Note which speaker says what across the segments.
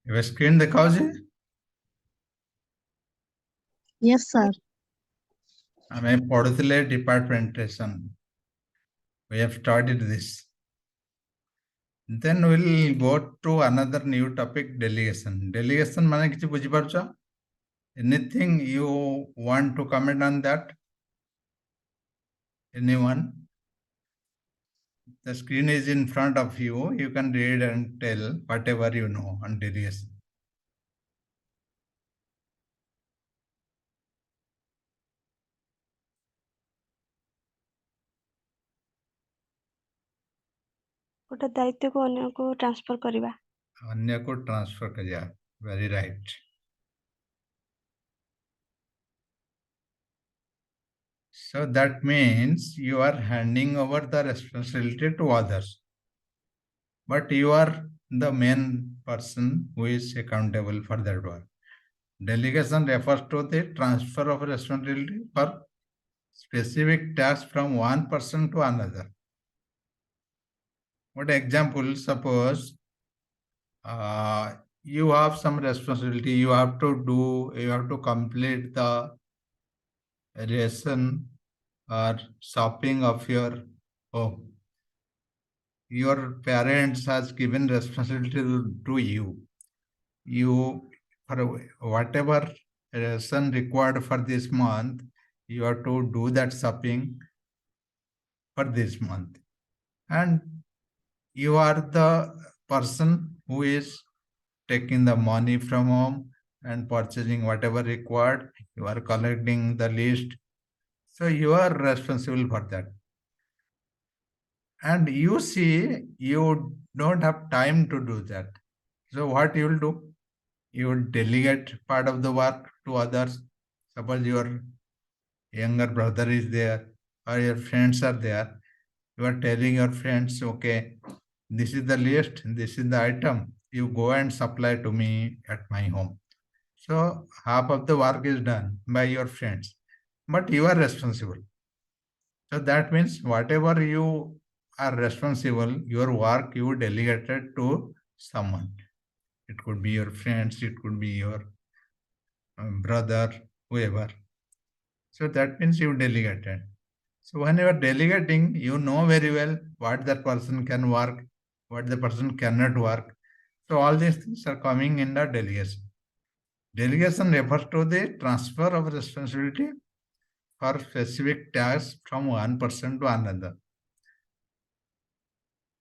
Speaker 1: ଏବେ ସ୍କ୍ରିନ୍ ଦେଖାଉଛି?
Speaker 2: Yes, sir.
Speaker 1: ଆମେ ପଢୁଥିଲେ departmentation. We have started this. Then we'll go to another new topic, delegation. Delegation ମାନେ କିଛି ବୁଝିପାରୁଛ? Anything you want to comment on that? Anyone? The screen is in front of you. You can read and tell whatever you know on delegation.
Speaker 3: ଗୋଟେ ଦାୟିତ୍ୱକୁ ଅନ୍ୟକୁ transfer କରିବା।
Speaker 1: ଅନ୍ୟକୁ transfer କରିବା. Very right. So that means you are handing over the responsibility to others. But you are the main person who is accountable for that work. Delegation refers to the transfer of responsibility for specific tasks from one person to another. What example? Suppose you have some responsibility, you have to complete the ration or shopping of your home. Your parents has given responsibility to you. You, for whatever ration required for this month, you have to do that shopping for this month. And you are the person who is taking the money from home and purchasing whatever required. You are collecting the list. So you are responsible for that. And you see, you don't have time to do that. So what you will do? You will delegate part of the work to others. Suppose your younger brother is there or your friends are there. You are telling your friends, okay, this is the list, this is the item. You go and supply to me at my home. So half of the work is done by your friends, but you are responsible. So that means whatever you are responsible, your work you delegated to someone. It could be your friends, it could be your brother, whoever. So that means you delegated. So when you are delegating, you know very well what that person can work, what the person cannot work. So all these things are coming in the delegation. Delegation refers to the transfer of responsibility for specific tasks from one person to another.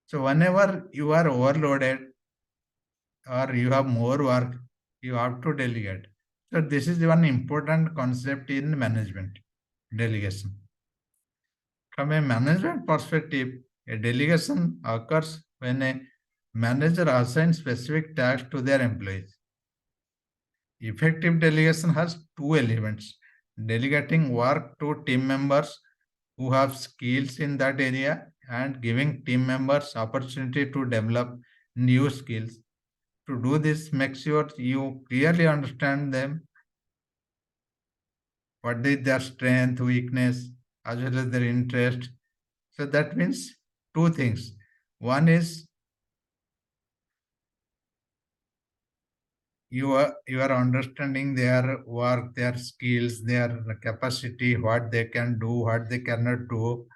Speaker 1: So whenever you are overloaded or you have more work, you have to delegate. So this is one important concept in management, delegation. From a management perspective, a delegation occurs when a manager assigns specific tasks to their employees. Effective delegation has two elements: delegating work to team members who have skills in that area and giving team members opportunity to develop new skills. To do this, make sure you clearly understand them, what is their strength, weakness, as well as their interest. So that means two things. One is you are understanding their work, their skills, their capacity, what they can do, what they cannot do.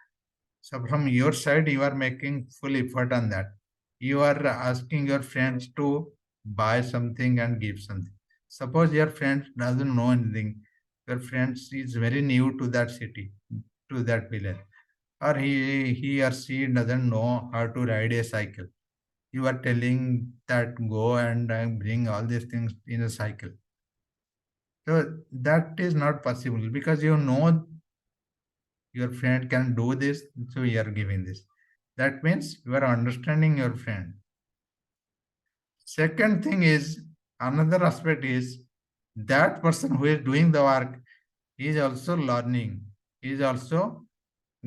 Speaker 1: So from your side, you are making full effort on that. You are asking your friends to buy something and give something. Suppose your friend doesn't know anything. Your friend is very new to that city, to that village, or he or she doesn't know how to ride a cycle. You are telling that go and bring all these things in a cycle. So that is not possible because you know your friend can do this, so you are giving this. That means you are understanding your friend. Second thing is, another aspect is that person who is doing the work is also learning. He is also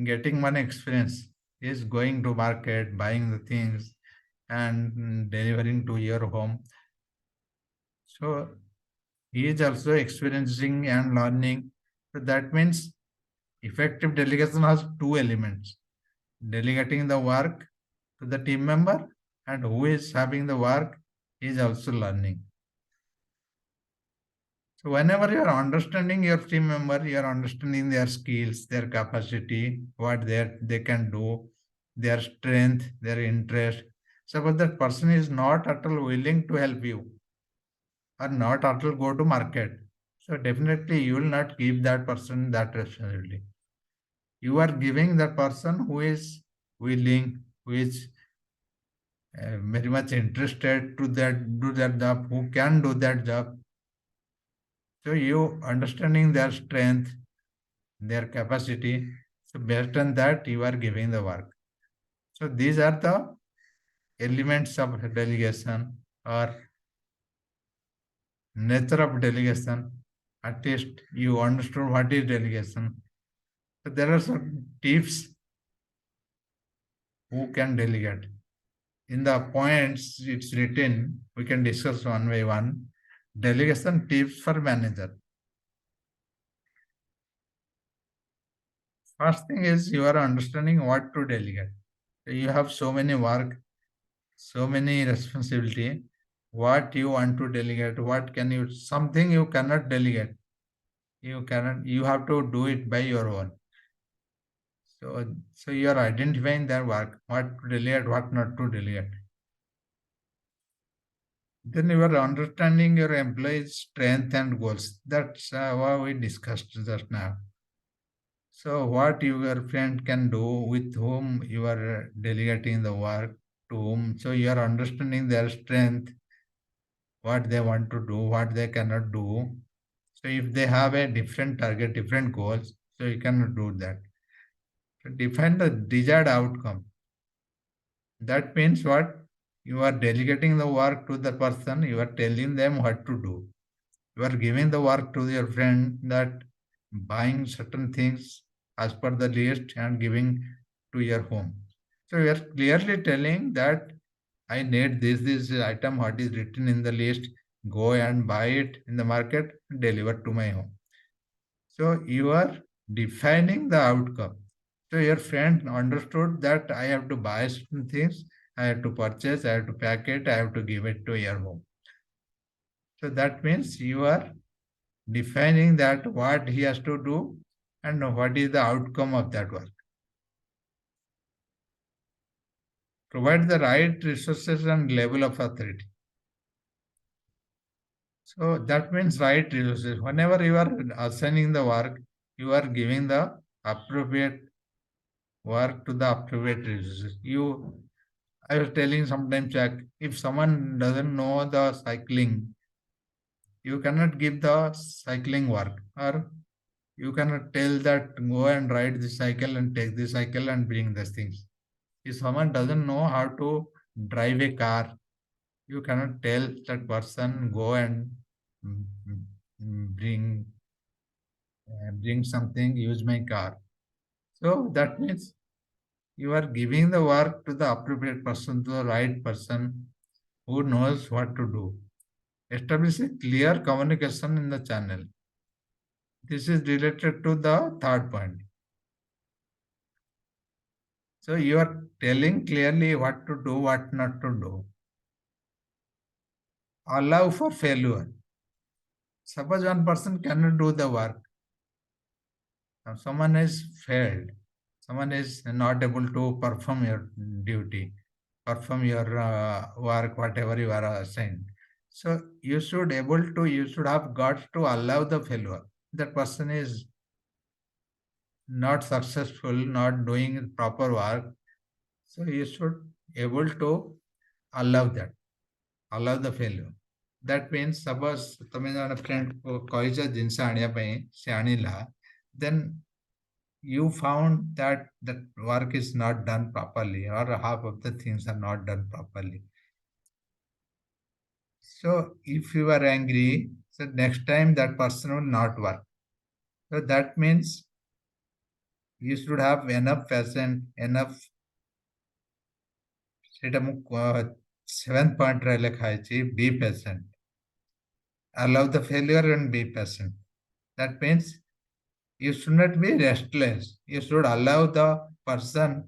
Speaker 1: getting one experience. He is going to market, buying the things and delivering to your home. So he is also experiencing and learning. So that means effective delegation has two elements: delegating the work to the team member, and who is having the work is also learning. So whenever you are understanding your team member, you are understanding their skills, their capacity, what they can do, their strength, their interest. Suppose that person is not at all willing to help you or not at all go to market. So definitely you will not give that person that responsibility. You are giving that person who is willing, who is very much interested to that do that job, who can do that job. So you understanding their strength, their capacity. So based on that, you are giving the work. So these are the elements of delegation or nature of delegation. At least you understood what is delegation. So there are some tips who can delegate. In the points it's written, we can discuss one by one. Delegation tips for manager. First thing is you are understanding what to delegate. You have so many work, so many responsibility. What you want to delegate, what can you, something you cannot delegate. You cannot, you have to do it by your own. So you are identifying their work, what to delegate, what not to delegate. Then you are understanding your employee's strength and goals. That's what we discussed just now. So what your friend can do, with whom you are delegating the work, to whom. So you are understanding their strength, what they want to do, what they cannot do. So if they have a different target, different goals, so you cannot do that. So define the desired outcome. That means what? You are delegating the work to the person, you are telling them what to do. You are giving the work to your friend that buying certain things as per the list and giving to your home. So you are clearly telling that I need this item, what is written in the list, go and buy it in the market, deliver to my home. So you are defining the outcome. So your friend understood that I have to buy certain things, I have to purchase, I have to pack it, I have to give it to your home. So that means you are defining that what he has to do and what is the outcome of that work. Provide the right resources and level of authority. So that means right resources. Whenever you are assigning the work, you are giving the appropriate work to the appropriate resources. I was telling sometimes, Jack, if someone doesn't know the cycling, you cannot give the cycling work, or you cannot tell that go and ride the cycle and take the cycle and bring these things. If someone doesn't know how to drive a car, you cannot tell that person go and mm, mm, bring bring something, use my car. So that means you are giving the work to the appropriate person, to the right person who knows what to do. Establish a clear communication in the channel. This is related to the third point. So you are telling clearly what to do, what not to do. Allow for failure. Suppose one person cannot do the work. Now someone has failed. Someone is not able to perform your duty, perform your work, whatever you are assigned. So you should have got to allow the failure. That person is not successful, not doing proper work. So you should able to allow that, allow the failure. That means suppose ତମେ ଜଣେ friend କହିଛ ଜିନିଷ ଆଣିବା ପାଇଁ ସେ ଆଣିଲା, then you found that that work is not done properly or half of the things are not done properly. So if you are angry, so next time that person will not work. So that means you should have enough patience, enough, ସେଇଟା ମୁଁ 7th point ରେ ଲେଖା ହେଇଛି, be patient, allow the failure and be patient. That means you should not be restless. You should allow the person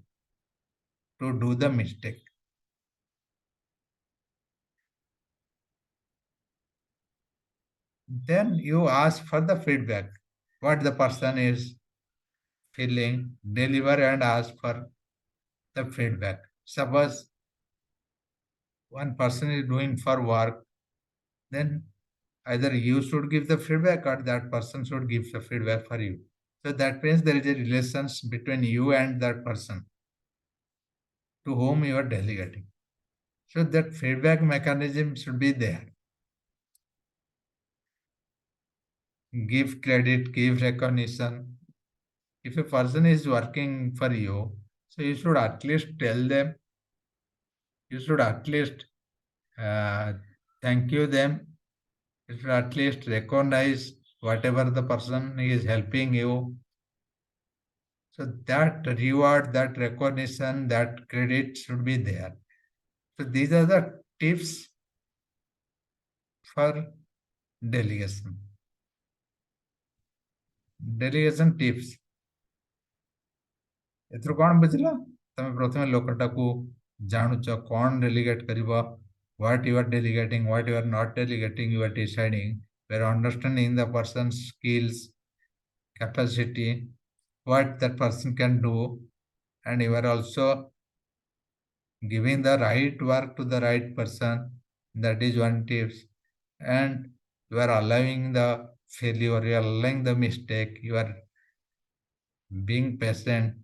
Speaker 1: to do the mistake. Then you ask for the feedback, what the person is feeling, deliver and ask for the feedback. Suppose one person is doing for work, then either you should give the feedback or that person should give the feedback for you. So that means there is a relations between you and that person to whom you are delegating. So that feedback mechanism should be there. Give credit, give recognition. If a person is working for you, so you should at least tell them, you should at least uh, thank you them, you should at least recognize whatever the person is helping you. So that reward, that recognition, that credit should be there. So these are the tips for delegation. Delegation tips. ଏଥିରୁ କ'ଣ ବୁଝିଲ? ତମେ ପ୍ରଥମେ ଲୋକଟାକୁ ଜାଣୁଛ କ'ଣ delegate କରିବ, what you are delegating, what you are not delegating, you are deciding. You are understanding the person's skills, capacity, what that person can do, and you are also giving the right work to the right person. That is one tips. And you are allowing the failure, you are allowing the mistake, you are being patient.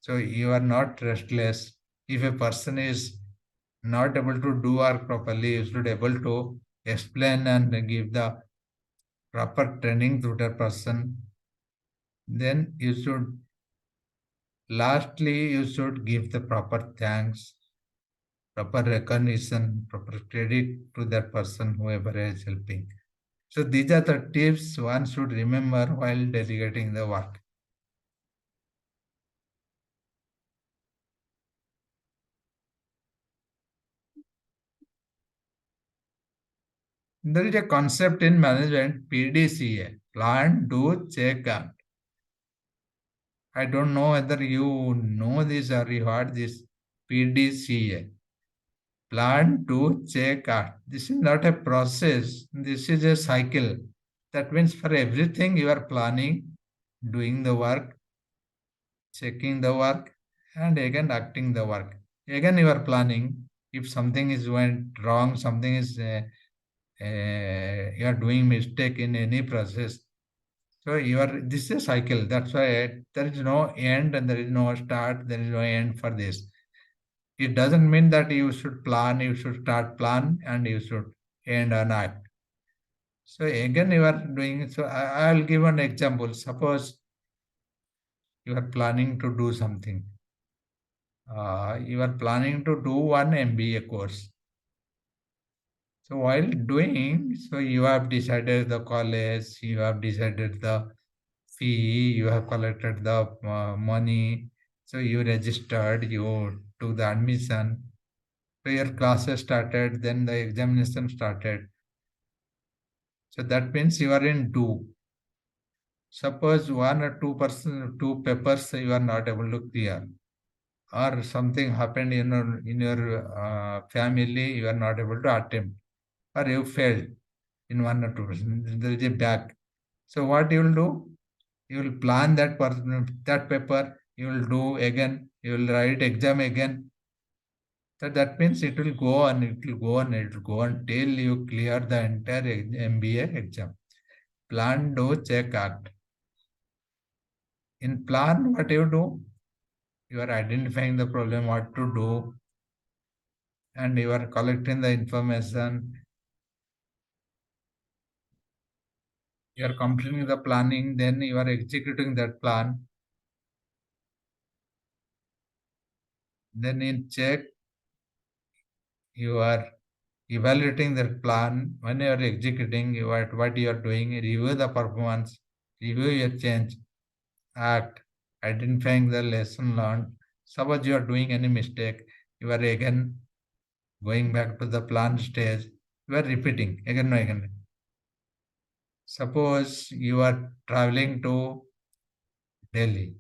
Speaker 1: So you are not restless. If a person is not able to do work properly, you should able to explain and give the proper training to that person. Then you should, lastly, you should give the proper thanks, proper recognition, proper credit to that person, whoever is helping. So these are the tips one should remember while delegating the work. There is a concept in management, PDCA, plan, do, check, act. I don't know whether you know this or you heard this PDCA. Plan, do, check, act. This is not a process. This is a cycle. That means for everything you are planning, doing the work, checking the work, and again acting the work. Again you are planning. If something is went wrong, something is you are doing mistake in any process. So you are, this is a cycle. That's why there is no end and there is no start. There is no end for this. It doesn't mean that you should plan, you should start plan and you should end an act. So again you are doing, so I'll give an example. Suppose you are planning to do something. You are planning to do one MBA course. So while doing, so you have decided the college, you have decided the fee, you have collected the money, so you registered, you took the admission, so your classes started, then the examination started. So that means you are in do. Suppose one or two papers you are not able to clear, or something happened in your family, you are not able to attempt, or you failed in one or two percent. There is a back. So what you will do? You will plan that paper. You will do again. You will write exam again. So that means it will go on. It will go on. It will go on till you clear the entire MBA exam. Plan, do, check, act. In plan, what you do? You are identifying the problem, what to do, and you are collecting the information. You are completing the planning, then you are executing that plan. Then in check, you are evaluating that plan. When you are executing, you are what you are doing, review the performance, review your change, act, identifying the lesson learned. Suppose you are doing any mistake, you are again going back to the plan stage, you are repeating again and again. Suppose you are traveling to Delhi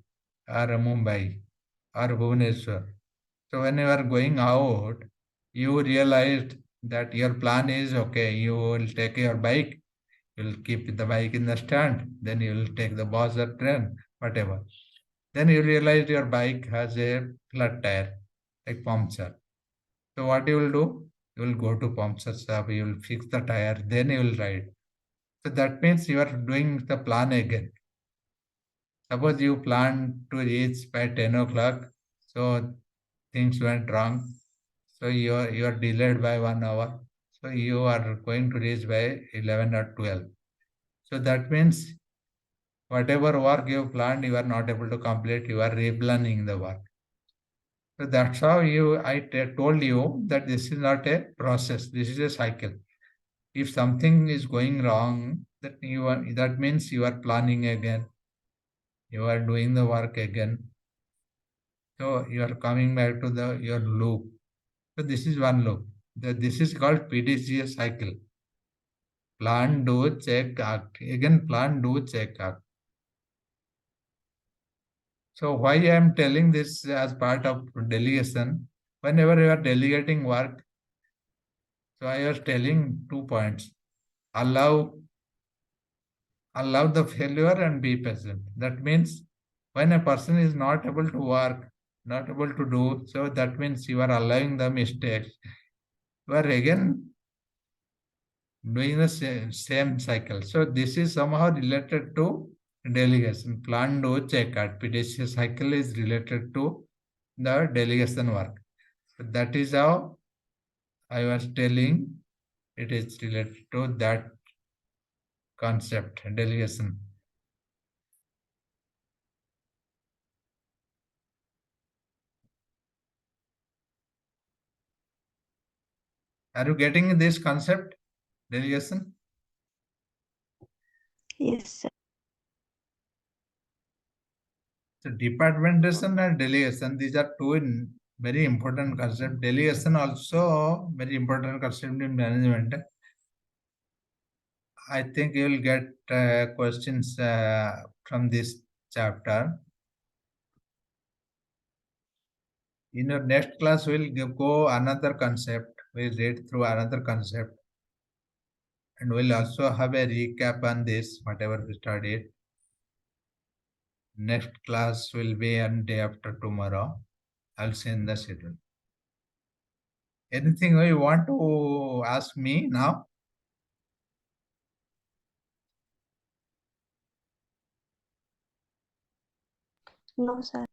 Speaker 1: or Mumbai or Bhubaneswar. So when you are going out, you realized that your plan is okay, you will take your bike, You'll keep the bike in the stand, then you'll take the bus or train, whatever. Then you realize your bike has a flat tire, like puncture. So what you will do? You will go to puncture shop, you will fix the tire, then you will ride. So that means you are doing the plan again. Suppose you plan to reach by 10 o'clock, so things went wrong. So you are delayed by 1 hour. So you are going to reach by 11 or 12. So that means whatever work you planned, you are not able to complete, you are replanning the work. So that's how told you that this is not a process, this is a cycle. If something is going wrong, that means you are planning again, you are doing the work again. So you are coming back to your loop. So this is one loop. This is called PDCA cycle. Plan, do, check, act. Again, plan, do, check, act. So why I am telling this as part of delegation? Whenever you are delegating work, so I was telling 2 points. Allow the failure and be patient. That means when a person is not able to work, not able to do, so that means you are allowing the mistakes. You are again doing the same cycle. So this is somehow related to delegation. Plan, do, check out. PDCA cycle is related to the delegation work. So that is how I was telling it is related to that concept, delegation. Are you getting this concept, delegation?
Speaker 3: Yes, sir.
Speaker 1: So departmentation and delegation, these are two very important concepts. Delegation also very important concept in management. I think you will get questions from this chapter. In your next class, we'll go another concept. We'll read through another concept. And we'll also have a recap on this, whatever we studied. Next class will be on day after tomorrow. I'll send the schedule. Anything you want to ask me now?
Speaker 3: No, sir.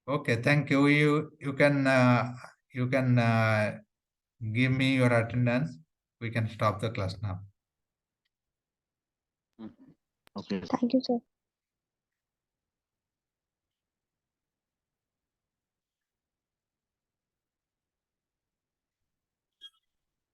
Speaker 1: Okay, thank you. You can give me your attendance. We can stop the class now.
Speaker 2: Okay.
Speaker 3: Thank you, sir.